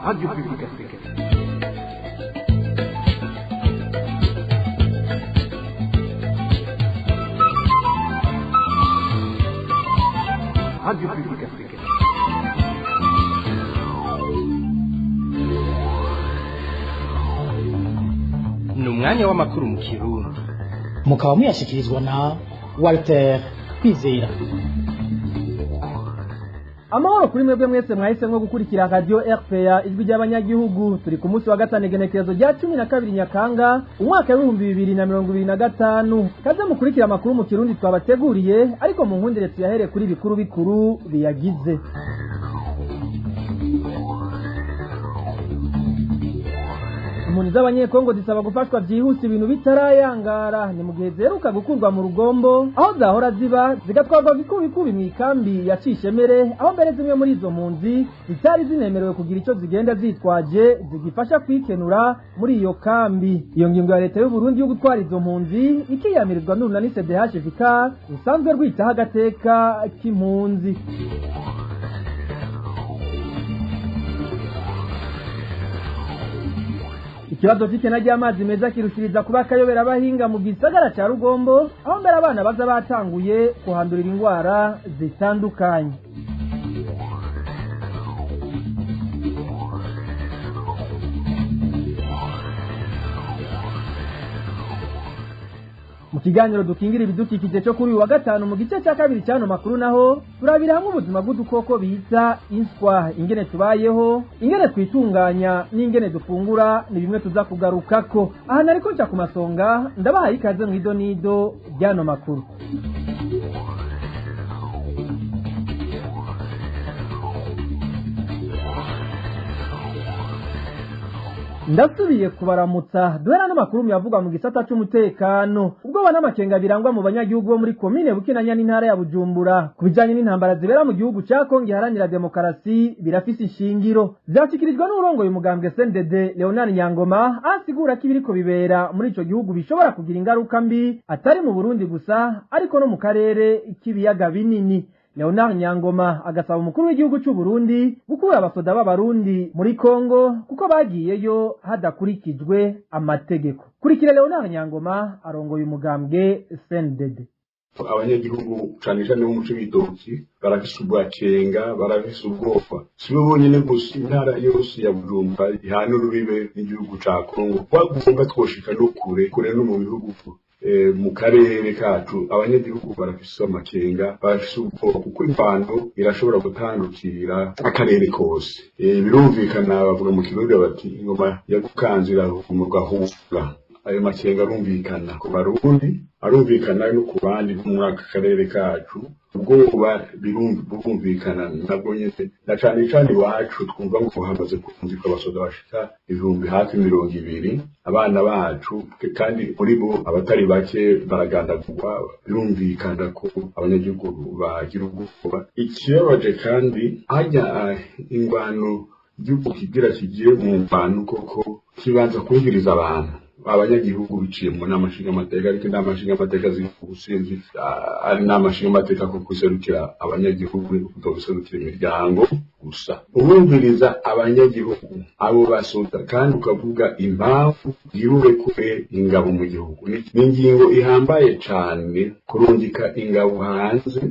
Radio Publique Africaine. Radio Publique Africaine. Ni umwanya w'amakuru mu Kirundi. Mukaba muyashikirizwa na Walter Kwizera. Amahoro kuri mwebwe mwese mwahisemwo gukurikira radio RPA ijwi ry'abanyagihugu. Turi ku munsi wa gatanu igenekerezo rya 12 Nyakanga umwaka wa 2025. Kaze mukurikira amakuru mu Kirundi twabateguriye, ariko mu nkundire tuyahere kuri bikuru bikuru biyagize. Impunzi z'abanyekongo zisaba gufashwa byihuse ibintu bitarayangara. Ni mu gihe zeruka gukurwa mu rugombo aho zahora ziba zigatwarwa bikubi mu ikambi ya Cishemere, aho mbere zimwe muri izo mpunzi zitari zinemerewe kugira icyo zigenda zitwaje zigifasha kwikenura muri iyo kambi. Iyo ngingo ya leta y'u Burundi yo gutwara izo mpunzi ikiyamirizwa n'urunani CDHVK rusanzwe rwitaho agateka k'impunzi. Ikibazo cy'ikena ry'amazi meza kirushiriza kuba kayobera abahinga mu gisagara cya Rugombo, aho mbere abana baza batanguye kuhandurira indwara zitandukanye. Mu kiganiro dukingira ibidukikije cyo kuri uyu wa gatanu mu gice cya kabiri cyano makuru naho turabira hamwe ubuzima bw'udukoko bita inswa, ingene tubayeho, ingene twitunganya n'ingene dufungura ni bimwe tuza kugarukako. Aha nariko nca ku masonga ndabaha ikaze mu idonido ryano makuru. Ndasubiye kubaramutsa duhera n'amakuru muyavugwa mu gisata cy'umutekano. Ubwo n'amakenga birangwa mu banyagihugu bo muri komine Bukinanya n'intara ya Bujumbura kubijanye n'intambara zibera mu gihugu cya Kongo iharanira demokarasi birafise ishingiro. Vyashikirijwe n'urongoye umugambwe CNDD Leonard Nyangoma asigura ko ibiriko bibera muri ico gihugu bishobora kugira ingaruka mbi atari mu Burundi gusa ariko no mu karere k'ibiyaga binini. Leonard Nyangoma agasaba umukuru w'igihugu cy'u Burundi gukura abasoda b'abarundi muri Kongo kuko bagiyeyo hadakurikijwe amategeko. Kurikira Leonard Nyangoma arongoye umugambwe CNDD. Abanyagihugu cyane cyane bo mu Cibitoki barafise ubwakenga, barafise ubwoba. Sibo bonyene gusa intara yose ya Bujumbura ihana urubibe n'igihugu ca Kongo. Bagomba twoshika no kure no mu bihugu mu karere kacu. Abanyagihugu barafise amakenga, barafise ubwoba kuko imvano irashobora gutandukira akarere kose. Birumvikana bavuga mu Kirundi bati ingoma yagukanzira umurwa hubwa. Ayo makenga arumvikana ku Barundi, arumvikana no ku bandi bo muri aka karere kacu. Ubwoba birumvikana nabwo nyene na cane cane iwacu twumva ngo hamaze kumvika abasoda bashika 220 abana bacu, kandi muri bo abatari bake baragandagurwa. Birumvikana ko abanyagihugu bagira ubwoba. Ikibabaje kandi ajya ingwano y'uko kigira kigiye mu mvano koko kibanza kumviriza abantu abanyagihugu biciye mu namashinga amateka, ariko namashinga amateka zikusenzi ari namashinga amateka ko kuserukira abanyagihugu kutoserukira imiryango gusa. Ubumviriza abanyagihugu abo basoda kandi ukavuga impamvu yirure kure ingabo mu gihugu n'ingingo ihambaye cyane. Kurungika ingabo hanze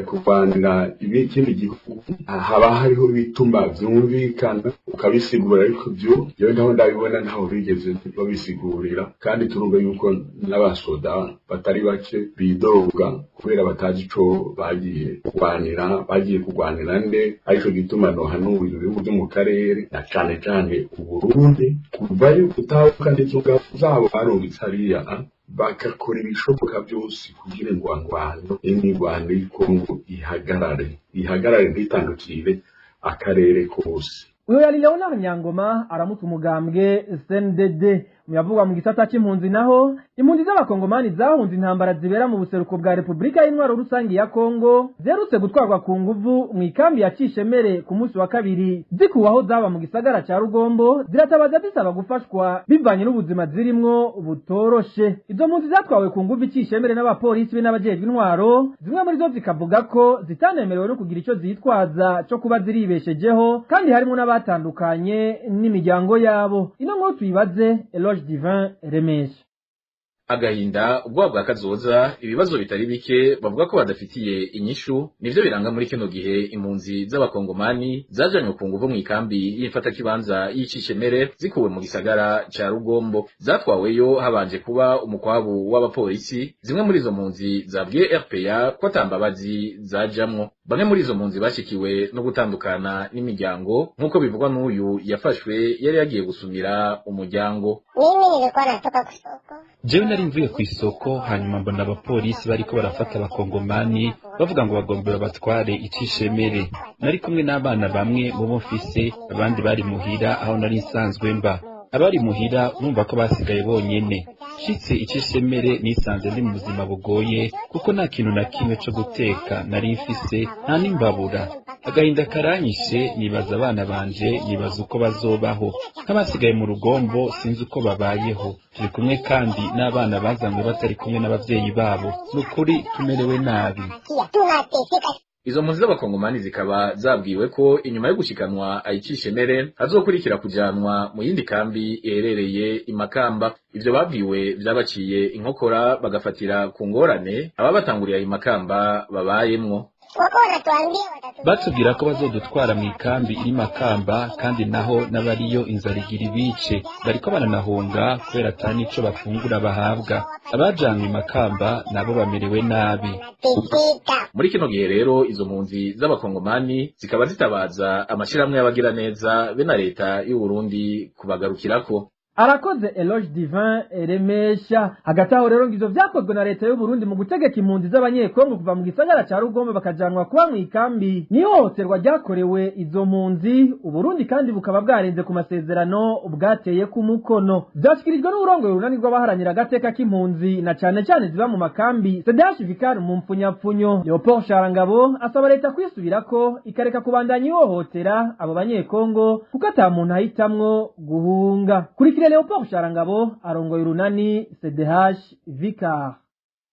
kuvanira ibikindi gihugu haba hariho bituma vyumvikana ukabisigura, ariko byo yewe naho ndabibona ntaho bigeze babisigurira. Kandi turumva yuko n'abasoda batari bake bidoga kubera batazi ico bagiye kugwanira nde. Ariko gituma no hano ibihugu byo mu karere na cane cane Uburundi kuvayo utahuka n'inzoga zabo barungitse hariya bagakora ibishoboka byose kugira ngo ingwano y'Kongo ihagarare ntitandukire akarere kose. Uyo yari Leonard Nyangoma aramutse umugambwe CNDD. muyavugwa mu gisata c'impunzi naho impunzi z'abakongomani zahunze intambara zibera mu buseruko bwa Repubulika y'Intwaro Rusangi ya Kongo zerutse gutwarwa ku nguvu mu ikambi ya Cishemere ku munsi wa kabiri zikuwaho zaba mu gisagara ca Rugombo ziratabaza zisaba gufashwa bivanye n'ubuzima zirimwo butoroshe. Izo mpunzi zatwawe ku nguvu Cishemere n'abapolisi be n'abajejwe intwaro, zimwe muri zo zikavuga ko zitanemerewe no kugira ico zitwaza cyo kuba ziribeshejeho kandi harimo n'abatandukanye n'imiryango yabo. Ino nkuru tuyibaze Eloge Divin Remesha. Agahinda ubwoba bwa kazoza ibibazo bitari bike bavuga ko badafitiye inyishu nivyo biranga muri kino gihe impunzi z'abakongomani zajanywe ku nguvu mu ikambi y'ifata kibanza y'Icishemere zikuwe mu gisagara ca Rugombo. Zatwaweyo habanje kuba umukwabu w'abapolisi. Zimwe muri izo mpunzi zabwiye RPA ko atambabazi zajamwo. Bamwe muri izo mpunzi bashikiwe no gutandukana n'imiryango nk'uko bivugwa n'uyu yafashwe yari yagiye gusumira umuryango. Mimi nilikuwa natoka kusoko. Jewe nari mvuye ku isoko hanyuma mbona abapolisi bariko barafata abakongomani bavuga ngo bagombe babatware Icishemere. Nari kumwe n'abana bamwe mu bo mfise, abandi bari muhira aho nari nsanzwe mba. Abari muhira numva ko basigaye bonyene. Shitse Icishemere nisanze ndi mu buzima bugoye kuko nta kintu na kimwe co guteka nari mfise, nta n'imbabura. Agahinda karanyishe, nibaza abana banje, nibaza uko bazobaho. Nk'abasigaye mu Rugombo sinzi uko babayeho. Turi kumwe kandi n'abana bazanywe batari kumwe n'abavyeyi babo. Nukuri tumerewe nabi. Izo mpunzi z'abakongomani zikaba zabwiwe ko inyuma yo gushikanwa Icishemere hazokurikira kujanwa mu yindi kambi iherereye i Makamba. Ivyo babwiwe vyabaciye inkokora bagafatira ku ngorane ababatanguriye i Makamba babayemwo. Batubwira ko bazodutwara mu ikambi iri Makamba kandi naho n'abariyo inzara igira ibice. Bariko baranahunga kubera ata nico bafungura bahabwa. Abajanwe i Makamba nabo bamerewe nabi. Muri kino gihe rero izo mpunzi z'abakongomani zikaba zitabaza amashirahamwe y'abagira neza be na leta y'u Burundi kubagarukirako. Arakoze Eloge Divin Remesha. Hagati aho rero ngizo vyakozwe na leta y'u Burundi mu gutegeka impunzi z'abanyekongo kuva mu gisagara ca Rugombo bakajanwa kuba mu ikambi n'ihohoterwa ryakorewe izo mpunzi. Uburundi kandi bukaba bwarenze ku masezerano bwateye ku mukono. Vyashikirijwe n'uburongoye urunani rw'abaharanira agateka k'impunzi na cane cane ziba mu makambi CDH mu mpfunyapfunyo. Leopold Sharangabo asaba leta kwisubirako ikareka kubandanya ihohotera abo banyekongo kuko ata muntu ahitamwo guhunga. Leopold Sharangabo arongoye urunani CDH Vicar.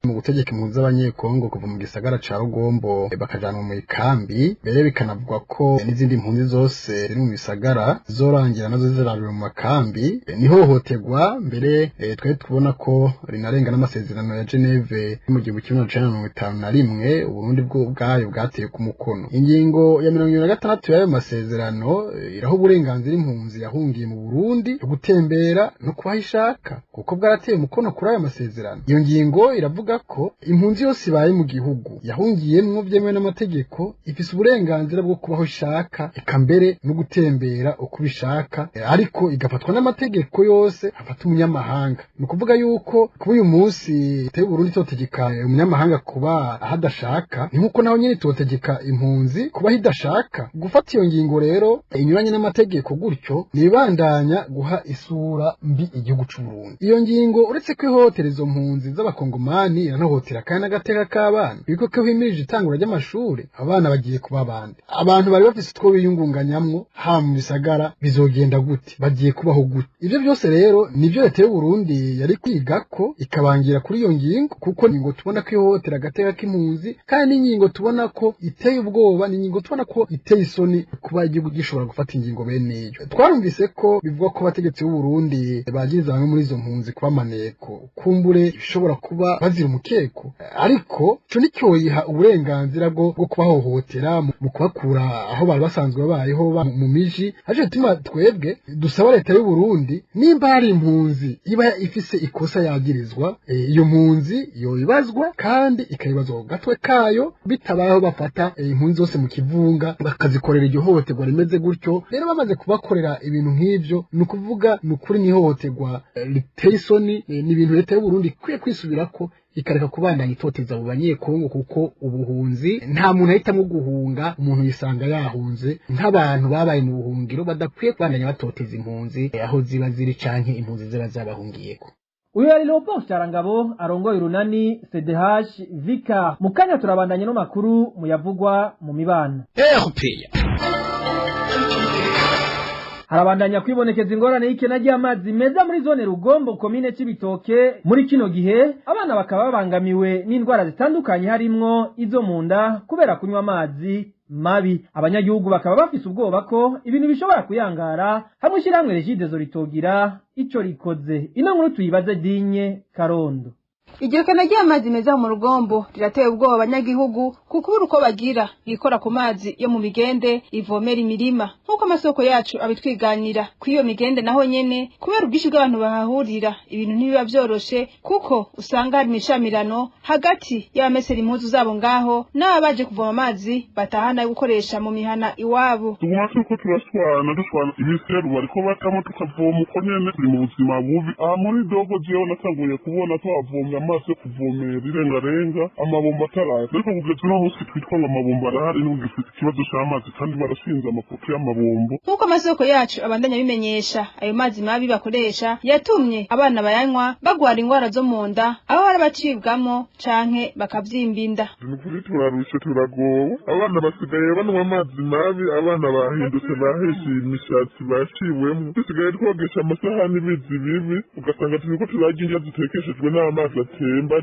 Mu gutegeka impunzi z'abanyekongo kuva mu gisagara ca Rugombo bakajanwa mu ikambi, mbere bikanavugwa ko n'izindi mpunzi zose ziri mu bisagara zorangira nazo zirarira mu makambi nihohoterwa. Mbere twari tubona ko rinarenga n'amasezerano ya Geneve mu 1951 Uburundi bwayo bwateye ku mukono. Ingingo ya 26 y'ayo masezerano iraho uburenganzira impunzi yahungiye mu Burundi yo gutembera no kuhishaka kuko bwarateye umukono kuri ayo masezerano. Iyo ngingo iravuga ko impunzi yose ibaye mu gihugu yahungiyemwo byemewe n'amategeko ifise uburenganzira bwo kubaho ishaka eka mbere no gutembera uko bishaka, ariko igafatwa n'amategeko yose afata umunyamahanga. Ni ukuvuga yuko kuba uyu munsi leta y'u Burundi totegeka umunyamahanga kuba ahadashaka, ni nkuko naho nyene totegeka impunzi kuba hidashaka. Gufata iyo ngingo rero inyuranye n'amategeko gutyo nibandanya guha isura mbi igihugu c'u Burundi. Iyo ngingo uretse ko ihohotera izo mpunzi z'abakongomani iranohotera kandi agateka k'abana biko ko himirije itangura ry'amashuri, abana bagiye kuba abandi. Abantu bari bafise utwo biyungunganyamwo ha mu bisagara bizogenda gute, bagiye kubaho gute? Ivyo byose rero nivyo leta y'u Burundi yari kwiga ko ikabangira kuri iyo ngingo, kuko ningo tubona ko ihohotera agateka k'impunzi kandi n'ingingo tubona ko iteye ubwoba, n'ingingo tubona ko iteye isoni kuba igihugu gishobora gufata ingingo bene iyo. Twarumvise ko bivugwa ko abategetsi b'u Burundi bagiriza bamwe muri izo mpunzi kuba maneko, kumbure bishobora kuba bazira umukeko, ariko cyo nicyoyiha uburenganzira bwo kubahohotera mu kubakura aho bari basanzwe babayeho mu miji. Aje tuma twebwe dusaba leta y'u Burundi nimba hari impunzi iba ifise ikosa yagirizwa, iyo mpunzi yo ibazwa kandi ikayibazwa gatwe kayo, bitabayeho bafata impunzi zose mu kivunga bakazikorera iryo hohoterwa rimeze gutyo. Rero bamaze kubakorera ibintu nk'ivyo, ni ukuvuga ni ukuri ni hohoterwa liteye isoni. Ni ibintu leta y'u Burundi ikwiye kwisubirako ikareka kubandanya itoteza abo banyekongo kuko ubuhunzi nta muntu ahitamwo guhunga umuntu yisanga yahunze nk'abantu babaye mu buhungiro badakwiye kubandanya batoteza impunzi aho ziba ziri canke impunzi ziba zabahungiyeko. Uyu yari Leopold Cyarangabo arongoye urunani CDH Vika. Mukanya turabandanye no makuru muyavugwa mu mibano. Harabandanya kwibonekeza ingorane y'ikena ry'amazi meza muri zone Rugombo komine Cibitoke. Muri kino gihe abana bakaba babangamiwe n'indwara zitandukanye harimwo izo munda kubera kunywa amazi mabi. Abanyagihugu bakaba bafise ubwoba ko ibintu bishobora kuyangara hamwe ishiramwe Regidezo ritogira ico rikoze. Ino nkuru tuyibaze Dinye Karondo. Iryo kana ry'amazi meza mu Rugombo rirateye ubwoba abanyagihugu kuko uko bagira bikora ku mazi yo mu migende ivomera imirima nkuko amasoko yacu abitwiganira ku iyo migende naho nyene kubera ubwishi bw'abantu bahahurira ibintu ntibiba vyoroshe kuko usanga hari imishamirano hagati y'abamesera impuzu zabo ngaho n'abaje kuvoma amazi batahana gukoresha mu mihana iwabo. Tugumase ko turashwana imiseru bariko batamo tukavoma uko nyene turi mu buzima bubi. Aha muri dogo jewe natanguye kubona twavomye amazi yo kuvomera irengarenga amabomba ataraza ariko kugeza uno munsi twitwa ngo amabomba arahari n'ugifite ikibazo c'amazi kandi barashinze amapoto y'amabombo. Nkuko amasoko yacu abandanya bimenyesha ayo mazi mabi bakoresha yatumye abana bayanywa bagwara ingwara zo mu nda aho hari abacibwamo canke bakavyimba inda. Nukuri turarushe turagowe abana basigaye banywa amazi mabi abana bahindutse baheshe imishatsi baciwemo dusigaye twogesha amasahani bizi bibi ugasanga turiko turarya indya zitekeshejwe n'amazi atemba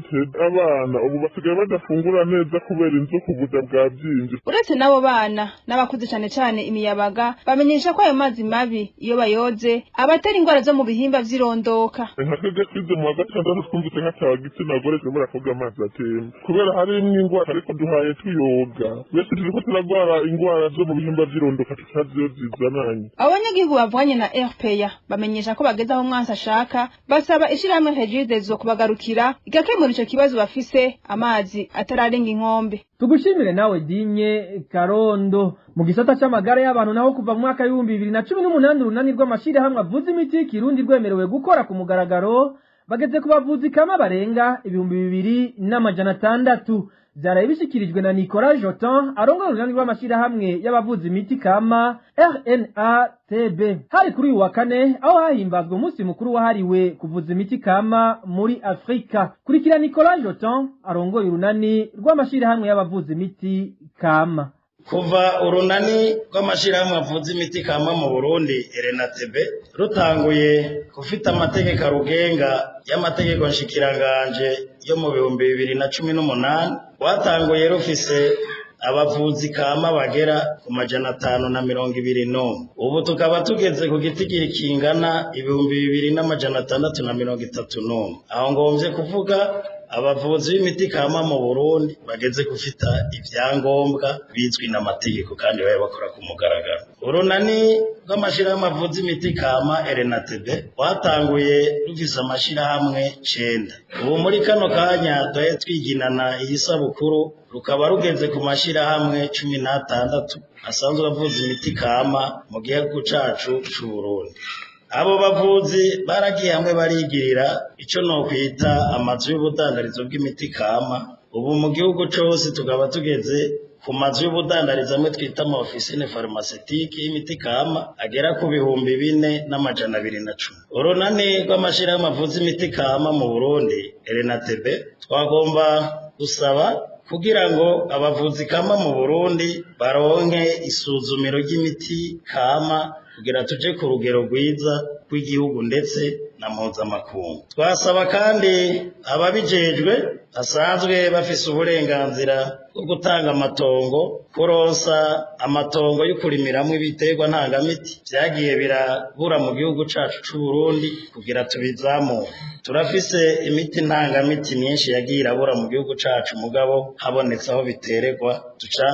abana ubu basigaye badafungura neza kubera inzoka ubuda bwavyinje. Uretse nabo bana n'abakuze cane cane imiyabaga bamenyesha ko ayo mazi mabi iyo bayoze abatera ingwara zo mu bihimba vyirondoka. Nka twebwe twize mu wa gatandatu twumvise nk'abagitsina gore twe baravuga amazi atemba kubera harimwo ingwara ariko duhaye tuyoga wese turiko turagwara ingwara zo mu bihimba vyirondoka tutaziyo zizananye. Abanyagihugu bavuganye na RPA bamenyesha ko bageze aho umwansi ashaka basaba ishiramwe Regidezo kubagarukira igakemura ico kibazo bafise amazi atararenga inkombe. Tugushimire nawe Dinye Karondo. Mu gisata c'amagara y'abantu naho kuva mu mwaka wa 2018 urunani rw'amashirahamwe avuza imiti Kirundi rwemerewe gukora ku mugaragaro bageze ku bavuzi kama barenga 2600 byaraye bishikirijwe na Nicolas Jotin arongoye urunani rw'amashirahamwe y'abavuzi imiti kama RNATB. Hari kuri uyu wa kane aho hahimbazwa umunsi mukuru wahariwe kuvuza imiti kama muri Afrika. Kurikira Nicolas Jotin arongoye urunani rw'amashirahamwe y'abavuzi imiti kama. Kuva urunani rw'amashirahamwe avuza imiti kama mu Burundi RNATB rutanguye gufita amategeko arugenga y'amategeko nshikiranganje yo mu 2018 watanguye rufise abavuzi kama bagera ku 520. Ubu tukaba tugeze ku gitigiri kingana 2631. Aho ngomvye kuvuga abavuzi b'imiti kama mu Burundi bageze gufita ivyangombwa bizwi n'amategeko kandi baye bakora ku mugaragaro. Urunani rw'amashirahamwe avuza imiti kama RNATB watanguye rufise amashirahamwe 9. Ubu muri kano kanya doye twiginana iyisabukuru rukaba rugeze ku mashirahamwe 16 asanzwe avuza imiti kama mu gihugu cacu c'u Burundi. Abo bavuzi baragiye hamwe barigirira ico no kwita amazu y'ubudandarizo bw'imiti kama. Ubu mu gihugu cose tukaba tugeze ku mazu y'ubudandarizo amwe twita ama officine pharmaceutique y'imiti kama agera ku 4210. Urunani rw'amashirahamwe avuza imiti kama mu Burundi RNATB twagomba gusaba kugira ngo abavuzi kama mu Burundi baronke isuzumiro ry'imiti kama kugira tuje ku rugero rwiza rw'igihugu ndetse na mpuzamakungu. Twasaba kandi ababijejwe basanzwe bafise uburenganzira bwo gutanga amatongo kuronsa amatongo yo kurimiramwo ibiterwa ntangamiti vyagiye birabura mu gihugu cacu c'u Burundi kugira tubizamure. Turafise imiti ntangamiti myinshi yagiye irabura mu gihugu cacu mugabo habonetse aho bitererwa tuca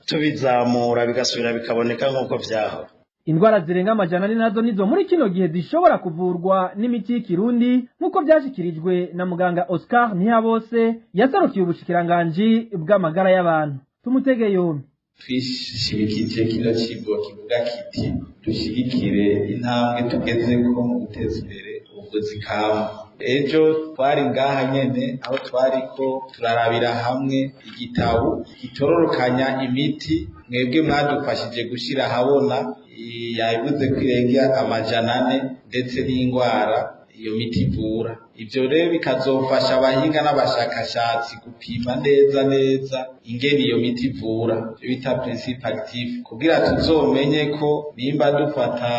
tubizamura bigasubira bikaboneka nk'uko vyahora. Indwara zirenga 400 nazo nizo muri kino gihe zishobora kuvurwa n'imiti y'Ikirundi nkuko byashikirijwe na muganga Oscar Ntihabose yasarukiye ubushikiranganje bw'amagara y'abantu. Tumutege yombi. Twishimikije kino kigo kivuga kiti dushigikire intambwe tugezeko mu guteza imbere ubuvuzi kama. ejo twari ngaha nyene aho twariko turarabira hamwe igitabo gitororokanya imiti mwebwe mwadufashije gushira ahabona yabivuze ko irengera 400 ndetse n'indwara iyo miti ivura. Ivyo rero bikazofasha abahinga n'abashakashatsi gupima neza ingene iyo miti ivura, bita principe actif, kugira tuzomenye ko nimba dufata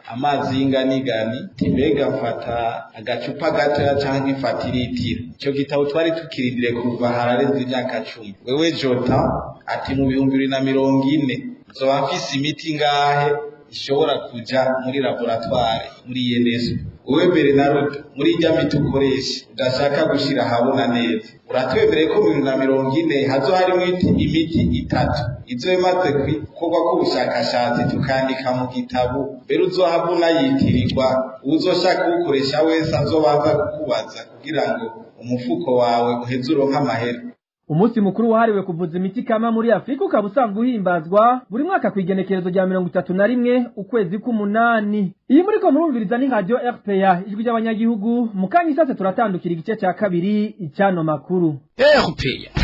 amazi y'inganigani timbega mfata agacupa gatoya canke ifata litiro. Ico gitabo twari tukirindire kuva hararenze imyaka 10. Wewe Jota ati mu 2040 nzoba mfise imiti ngahe ishobora kuja muri laboratoire muri INSP. Wewe Bernard muri ijya miti ukoresha udashaka gushira habona neza, uratwemereye ko 2040 hazo harimo imiti 3 izo imaze gukorwa ko ubushakashatsi tukandika mu gitabo, mbere uzohabona yitirirwa uzoshaka gukoresha wese azobanza kukubaza kugira ngo umufuko wawe uheze uronka amahera. Umunsi mukuru wahariwe kuvuza imiti kama muri Afrika ukaba usanzwe uhimbazwa buri mwaka kwigenekerezo rya 31 ukwezi k'umunani. Iyi muriko murumviriza ni Radio RPA ijwi ry'abanyagihugu. Mukanya isase turatandukira igice cya kabiri icano makuru. RPA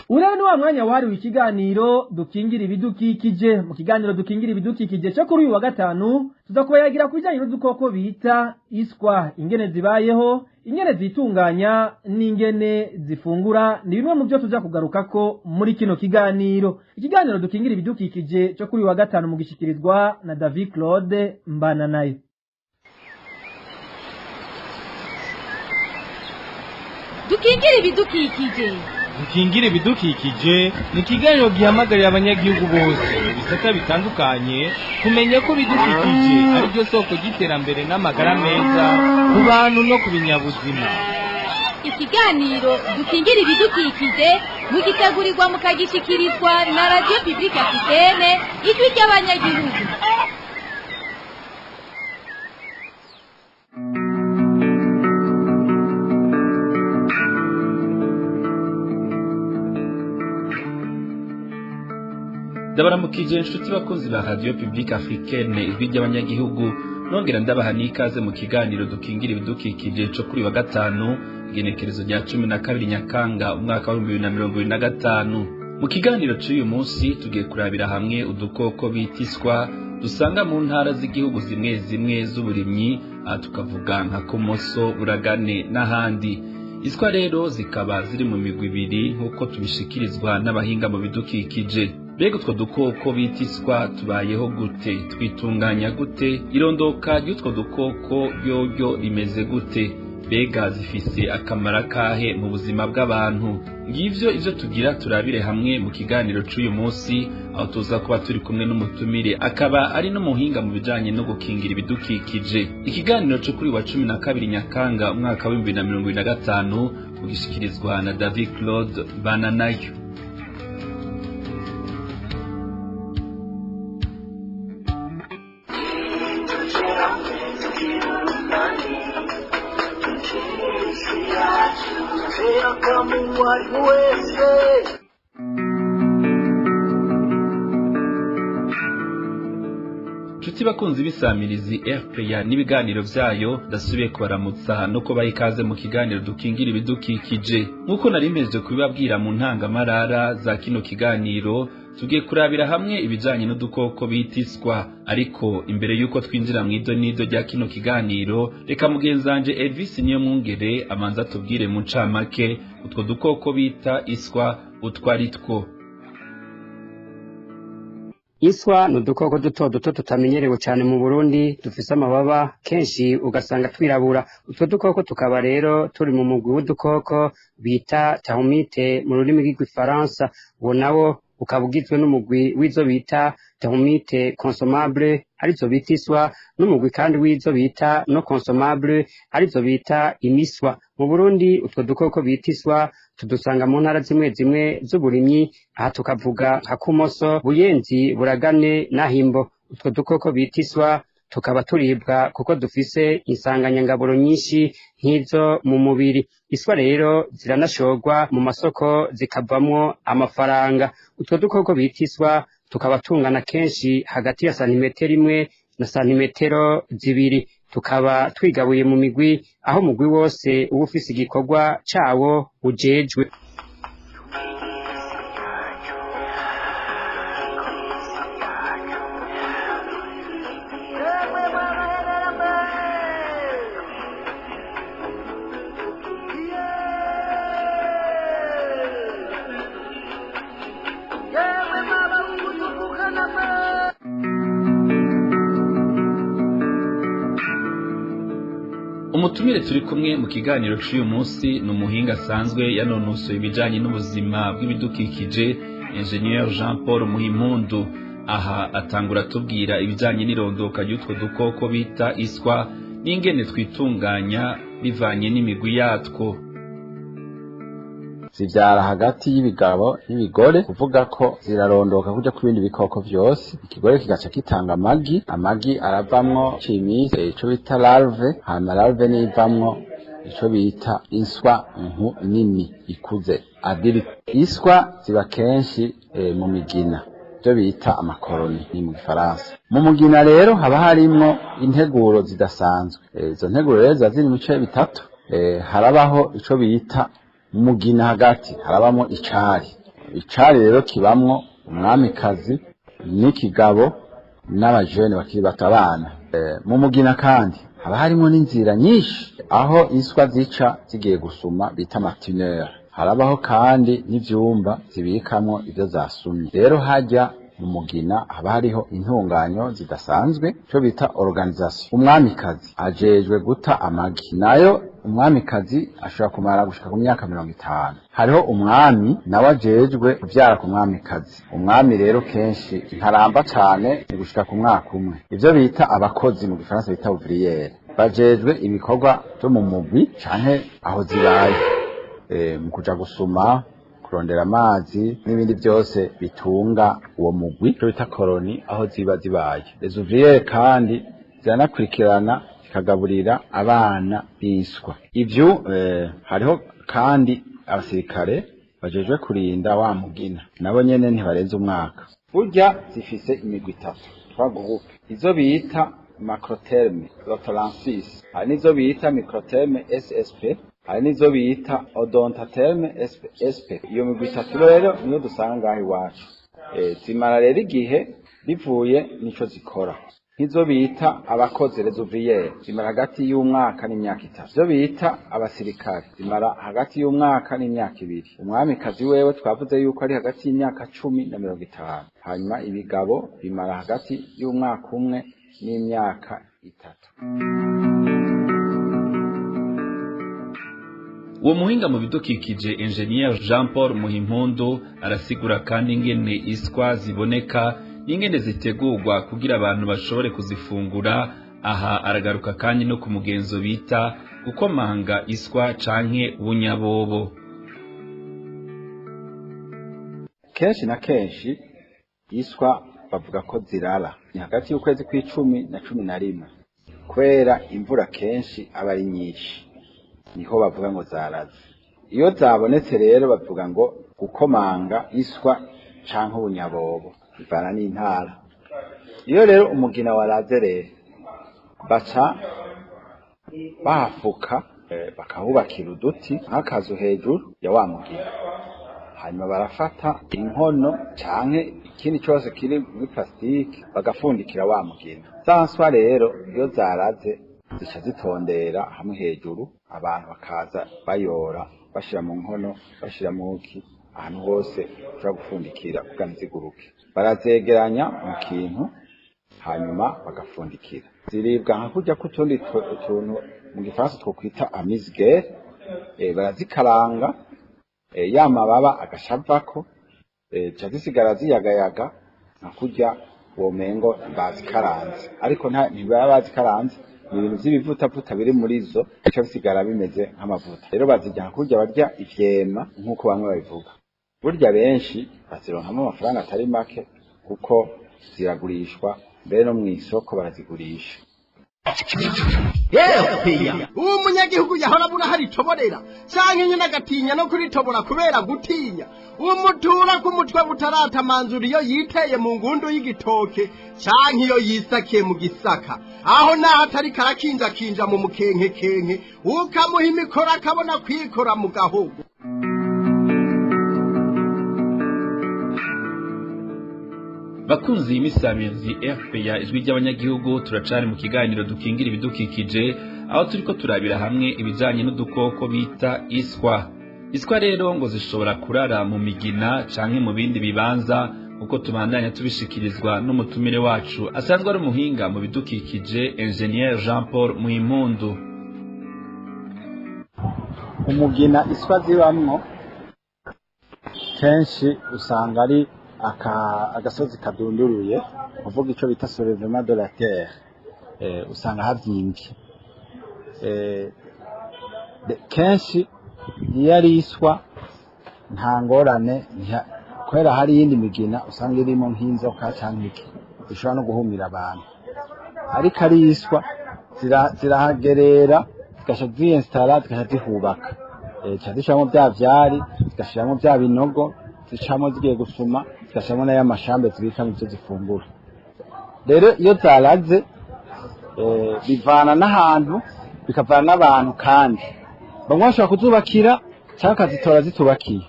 Urano ni wa mwanya wahariwe ikiganiro dukingira ibidukikije. Mu kiganiro dukingira ibidukikije cyo kuri uyu wa gatanu tuzakubayagira ku bijyanye n'udukoko bita iswa, ingene zibayeho, ingene zitunganya n'ingene zifungura. Ni bimwe mu byo tuza kugaruka ko muri kino kiganiro. Ikiganiro dukingira ibidukikije cyo kuri uyu wa gatanu mu gishikirizwa na David Claude Mbananayo. Dukingira ibidukikije. Dukingira ibidukikije ni ikiganiro gihamagarira abanyagihugu bose bisata bitandukanye kumenya ko ibidukikije ari byo soko ry'iterambere n'amagara meza ku bantu no ku binyabuzima. Ikiganiro dukingira ibidukikije mugitegurirwa mukagishikirizwa na Radio Publique Africaine ijwi ry'abanyagihugu. Ndabaramukije inshuti bakunzi ba Radio Publique Africaine ijwi ry'abanyagihugu, nongera ndabaha n'ikaze mu kiganiro dukingira ibidukikije cyo kuri wa gatanu igenekerezo rya 12 Nyakanga umwaka wa 2025. Mu kiganiro cy'uyu munsi tugiye kurabira hamwe udukoko bitiswa dusanga mu ntara z'igihugu zimwe zimwe z'uburimyi, tukavuga nka Komoso, Buragane n'ahandi. Iswa rero zikaba ziri mu migwi ibiri nk'uko tubishikirizwa n'abahinga mu bidukikije. Mbega utwo dukoko bitiswa tubayeho gute, twitunganya gute, irondoka ry'utwo dukoko ryo rimeze gute, mbega zifise akamaro kahe mu buzima bw'abantu? Ngivyo ivyo tugira turabire hamwe mu kiganiro c'uyu munsi, aho tuza kuba turi kumwe n'umutumire akaba ari n'umuhinga mu bijanye no gukingira ibidukikije. Ikiganiro cyo kuri wa 12 Nyakanga umwaka wa 2025 kugishikirizwa na David Claude Mbananayo. Chuti bakunzi bisamirizi RPA n'ibiganiro vyayo, ndasubiye kubaramutsa no kubaha ikaze mu kiganiro dukingira ibidukikije. Nkuko nari mpejeje kubibabwira mu ntangamarara za kino kiganiro, tugiye kurabira hamwe ibijanye n'udukoko bitiswa. Ariko imbere yuko twinjira mu idonido rya kino kiganiro, reka mugenzanje Elvis niyo mwungere amanza tubwire mu ncamake utwo dukoko bita iswa utwaritwo. Iswa ni udukoko duto duto tutamenyerewe cyane mu Burundi, dufise amababa kenshi ugasanga twirabura. Utwo dukoko tukaba rero turi mu mugwi w'udukoko bita termite mu rurimi rw'igifaransa. Uwo nawo ukaba ugizwe n'umugwi w'izo bita termite consommable arizo bita iswa, n'umugwi kandi w'izo bita no consommable arizo bita imiswa. Mu Burundi utwo dukoko bita iswa tudusanga mu ntara zimwe zimwe z'uburimyi, aha tukavuga nka Kumoso, Buyenzi, Buragane na Himbo. Utwo dukoko bita iswa tukaba turibwa kuko dufise insanganyangaburo nyinshi nk'izo mu mubiri. Iswa rero ziranashorwa mu masoko zikavamwo amafaranga. Utwo dukoko bita iswa tukaba tungana kenshi hagati ya santimetero 1 na santimetero 2. tukaba twigabuye mu migwi aho umugwi wose uba ufise igikorwa cawo ujejwe. Umutumire turi kumwe mu kiganiro cy'uyu munsi ni umuhinga asanzwe yanonosoye ibijanye n'ubuzima bw'ibidukikije Engineer Jean Paul Muhimpundu. Aha atangura tubwira ibijanye n'irondoka ry'utwo dukoko bita iswa n'ingene twitunganya bivanye n'imigwi yatwo. Zivyara hagati y'ibigabo n'ibigore, kuvuga ko zirarondoka kuja ku bindi bikoko vyose. Ikigore kigaca kitanga amagi aravamwo cimisi ico bita larve, hama larve nivamwo ico bita inswa nini ikuze adult. Iswa ziba kenshi mu migina, ivyo bita amakoloni ni mu Gifaransa. Mu mugina rero haba harimwo integuro zidasanzwe. Izo nteguro rero ziba ziri mu bice bitatu. Harabaho ico bita mugina hagati harabamo icari rero kibamwo umwamikazi n'ikigabo n'abajene bakiri bato abana. Mu mugina kandi haba harimo n'inzira nyinshi aho iswa zica zigiye gusuma bita matineur. Harabaho kandi n'ivyumba zibikamwo ivyo zasumye. Rero hajya mu mugina haba hariho intunganyo zidasanzwe cyo bita organisation. Umwamikazi ajejwe guta amagi, nayo umwamikazi ashobora kumara gushika ku myaka 50. Hariho umwami nawe ajejwe kuvyara ku mwamikazi. Umwami rero kenshi ntaramba cyane gushika ku mwaka umwe. Ivyo bita abakozi mu Gifaransa bita ouvrière, bajejwe ibikorwa byo mu mugwi canke aho zibaye, mu kuja gusuma, kurondera amazi n'ibindi byose bitunga uwo mugwi cyo bita koloni aho ziba zibaye. Les ouvrières kandi ziranakurikirana zikagaburira abana b'iswa. Ivyo hariho kandi abasirikare bajejwe kurinda wa mugina, nabo nyene ntibarenze umwaka. Burya zifise imigwi itatu twagurupe, izo bita macrotherme rotolensis, hari nizo bita microtherme SSP, hari nizo bita odontatherme SP. Iyo migwi itatu rero niyo dusanga ngaho iwacu. Zimara rero igihe bivuye nico zikora. Nk'izo bita abakozi les ouvrières zimara hagati y'umwaka n'imyaka 3. Izo bita abasirikare zimara hagati y'umwaka n'imyaka 2. Umwamikazi wewe twavuze yuko ari hagati y'imyaka 10 na 50. Hanyuma ibigabo bimara hagati y'umwaka umwe n'imyaka 3. Uwo muhinga mu bidukikije Engineer Jean Paul Muhimpundu arasigura kandi ingene iswa ziboneka n'ingene zitegurwa kugira abantu bashobore kuzifungura. Aha aragaruka kandi no ku mugenzo bita gukomanga iswa canke ubunyabobo. Kenshi na kenshi iswa bavuga ko zirara ni hagati y'ukwezi kw'icumi na 11 kwera imvura kenshi aba ari nyinshi, niho bavuga ngo zaraze. Iyo zabonetse rero bavuga ngo gukomanga iswa canke ubunyabobo bivana n'intara. Iyo rero umugina waraze rero baca bahafuka bakahubakira uduti nk'akazu hejuru ya wa mugina, hanyuma barafata inkono canke ikindi cyose kiri muri plastike bagafundikira wa mugina. Zanswa rero iyo zaraze zica zitondera hamwe hejuru, abantu bakaza bayora bashira mu nkono bashira muki ahantu hose ushobora gufundikira kugira ntiziguruke. Barazegeranya mu kintu hanyuma bagafundikira. Ziribwa nka kurya kutundi tuntu mu Gifaransa twokwita amizge. Barazikaranga ya mababa agashavako, zisigara ziyagayaga nka kurya womengo bazikaranze, ariko ntibaba bazikaranze, ni ibintu vy'ibivutavuta biri muri zo bica bisigara bimeze nk'amavuta. Rero bazijya kurya barya ivyema nk'uko bamwe babivuga. Burya benshi bazironkamo amafaranga atari make kuko ziragurishwa, mbere no mu isoko barazigurisha. uwo munyagihugu yahora abura hari itoborera canke nyine agatinya no kuritobora kubera gutinya umutura k'umutwe butaratamanzura iyo yiteye mu ngundu y'igitoke canke iyo yisakiye mu gisaka aho naho atari karakinjakinja mu mukenkekenke ukamuha imikoro akabona kwikora mu gahogo. bakunzi y'imisamirizi RPA ijwi ry'abanyagihugu turacari mu kiganiro dukingira ibidukikije aho turiko turabira hamwe ibijanye n'udukoko bita iswa rero ngo zishobora kurara mu migina canke mu bindi bibanza uko tubandanya tubishikirizwa n'umutumire wacu asanzwe ari umuhinga mu bidukikije Engineer Jean Paul Muhimpundu. umugina iswa zibamwo kenshi usanga ari agasozi kadunduruye uvuga ico bita soulèvement de la terre usanga havyimbye kenshi iyo ari iswa nta ngorane kubera hari iyindi migina usanga irimo nk'inzoka canke iki zishobora no guhumira abantu ariko ari iswa zirahagerera zigasha ziyinstara zigasha zihubaka zishiramo bya vyari zigashiramo bya binogo zicamo zigiye gusuma zigashiramo n'aya mashambe zibika mu byo zifungura. Rero iyo zaraze bivana n'ahantu bikavana n'abantu kandi bamwe bashobora kuzubakira cyangwa akazitora zitubakiye.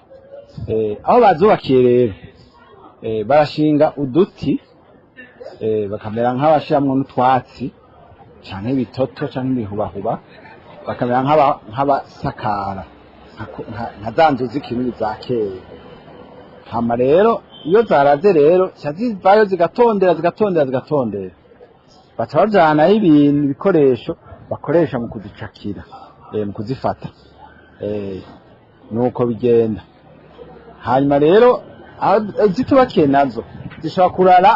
Aho bazubakiye rero barashinga uduti bakamera nk'abashiramwo n'utwatsi canke ibitoto canke ibihubahuba bakamera nk'abasakara nka za nzu z'ikirundi za kera. Hama rero iyo zaraze rero zivayo zigatondera baca bajanaho ibikoresho bakoresha mu kuzicakira mu kuzifata nuko bigenda. Hanyuma rero zitubakiye nazo zishobora kurara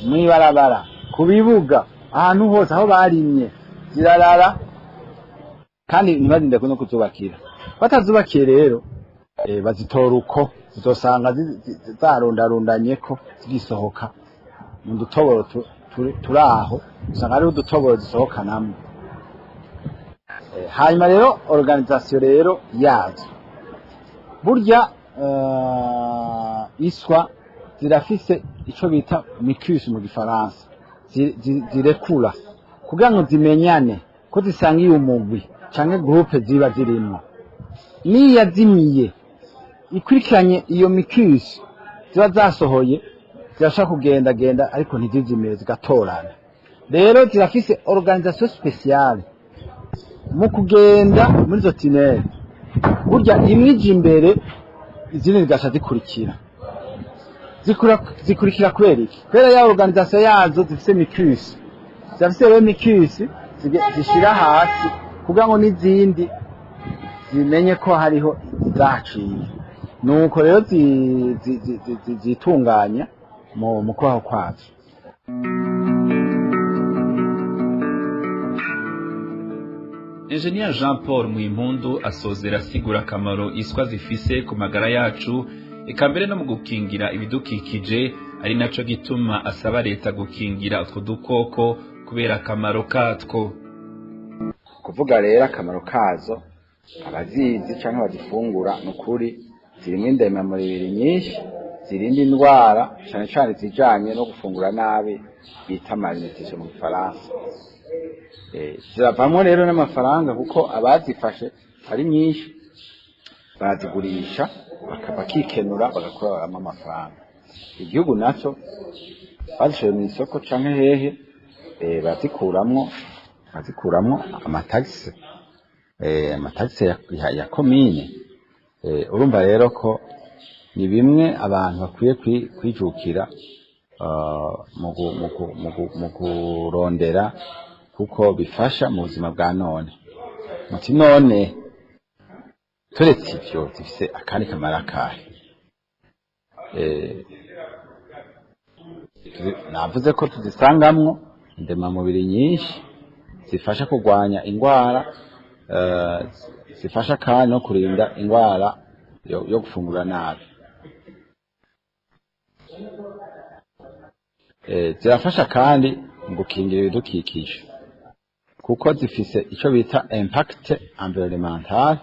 mw'ibarabara ku bibuga ahantu hose aho barimye zirarara kandi ntibazinde no kuzubakira. Batazubakiye rero bazitora uko uzosanga zarundarundanyeko zigisohoka mu dutoboro turaho usanga ari udutoboro zisohokanamo. Hanyuma rero organisation rero yazo burya iswa zirafise ico bita mucus mu gifaransa zirekura kugira ngo zimenyane ko zisangiye umugwi canke groupe ziba zirimo. Niyazimiye ikurikiranye iyo mucus ziba zasohoye zirashaka kugendagenda ariko ntizizimire zigatorana. Rero zirafise organisation spéciale mu kugenda muri zo tunnel burya imwe ije imbere izindi zigasha zikurikira kubera iki? Kubera ya organisation yazo zifise mucus zifise rero mucus zishira hasi kugira ngo n'izindi zimenye ko hariho zaciye nuko rero zitunganya mu kwaho kwazo. Engineer Jean Paul Muhimpundu asozera asigura akamaro iswa zifise ku magara yacu eka mbere no mu gukingira ibidukikije ari naco gituma asaba leta gukingira utwo dukoko kubera akamaro katwo. Kuvuga rero akamaro kazo abazizi canke bazifungura nukuri zirimo indemamubiri nyinshi zirinda indwara cyane cyane zijanye no gufungura nabi bita malnutrition mu Faransa. Ziravamo rero n'amafaranga kuko abazifashe ari nyinshi bazigurisha bakikenura bagakuramo amafaranga. Igihugu naco bazishoye mu isoko canke hehe bazikuramwo amatagisi ya komine. Urumva rero ko ni bimwe abantu bakwiye kwijukira mu kurondera kuko bifasha mu buzima bwa none. Muti none turetse ivyo zifise akandi kamaro akahe? Navuze ko tuzisangamwo indemamubiri nyinshi zifasha kurwanya indwara, zifasha kandi no kurinda indwara yo gufungura nabi. Zirafasha kandi mu gukingira ibidukikije. kuko zifise ico bita impact environnemental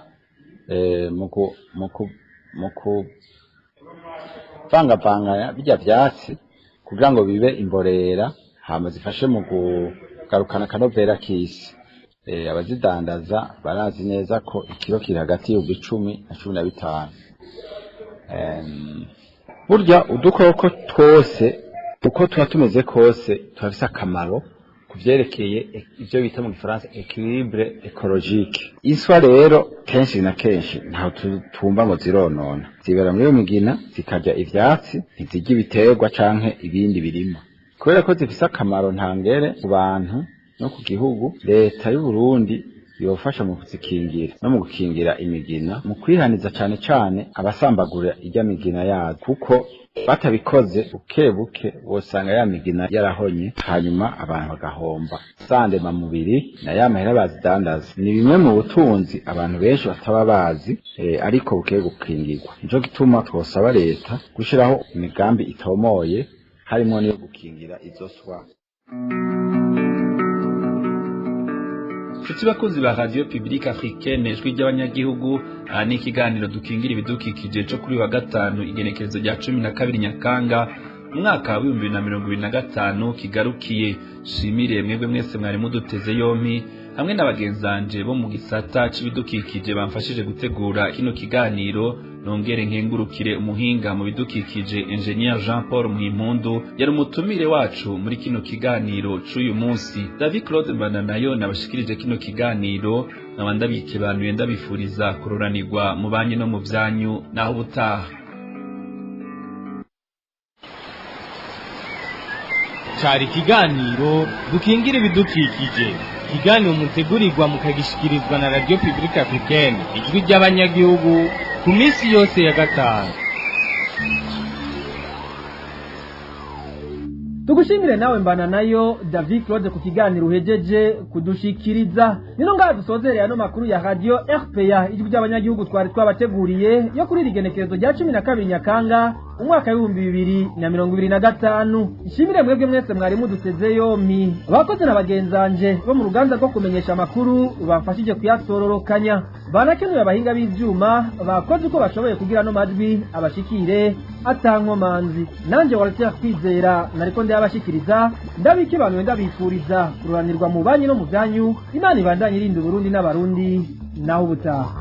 mu kuvangavanganya bijya vyatsi kugira ngo bibe imborera hama zifashe mu kugarukana akanovera k'isi. Abazidandaza barazi neza ko ikiro kiri hagati y'ibihumbi 10 na 15. Burya udukoko twose uko tuba tumeze kose turafise akamaro kuvyerekeye ivyo bita mu Gifaransa équilibre écologique. Iswa rero kenshi na kenshi ntaho tumba ngo zironona, zibera muri mugina zikarya ivyatsi, ntizirya ibiterwa canke ibindi birimo. Kubera ko zifise akamaro ntangere ku bantu no ku gihugu, leta y'u Burundi yofasha mu kuzikingira no mu gukingira imigina, mu kwihaniza cane cane abasambagura irya migina yazo, kuko batabikoze buke buke wosanga ya migina yarahonye, hanyuma abantu bagahomba sandema mubiri na ya mahera bazidandaza. Ni bimwe mu butunzi abantu benshi bataba bazi, ariko buke gukingirwa. Nico gituma twosaba leta gushiraho imigambi itomoye, harimo niyo gukingira izo swa. Tuti bakozi ba Radio Publique Africaine ijwi ry'abanyagihugu, ni ikiganiro dukingira ibidukikije cyo kuri wa gatanu igenekerezo rya 12 Nyakanga umwaka wa 2025 kigarukiye. Shimire mwebwe mwese mwari muduteze yompi, hamwe n'abagenzanje bo mu gisata c'ibidukikije bamfashije gutegura kino kiganiro. Nongere nkengurukire umuhinga mu bidukikije Engineer Jean Paul Mwimpundu, yari umutumire wacu muri kino kiganiro c'uyu munsi. David Claude Mbananayo nabashikirije kino kiganiro, nabandabike banuye ndabifuriza kuroranirwa mu banyi no mu vyanyu, naho ubutaha. Cari kiganiro dukingira ibidukikije, kiganiro mutegurirwa mukagishikirizwa na Radio Publique Africaine ijwi ry'abanyagihugu ku minsi yose ya gatanu. Tugushimire nawe Mbananayo David Claude ku kiganiro uhejeje kudushikiriza. Nino ngaha dusozereye ano makuru ya Radio RPA ijwi ry'abanyagihugu twari twabateguriye yo kuri rigenekerezo rya 12 Nyakanga umwaka wa 2025. Ishimire mwebwe mwese mwari muduteze yompi, abakozi n'abagenzanje bo mu ruganda rwo kumenyesha amakuru bafashije kuyatororokanya, banakenuye abahinga b'ivyuma bakoze uko bashoboye kugira no majwi abashikire atankomanzi. Nanje Walter Kwizera nariko ndabashikiriza, ndabike bantu ndabifuriza kururanirwa mu banyi no mu byanyu. Imana ibandanye irinda Burundi n'abarundi, naho ubutaha.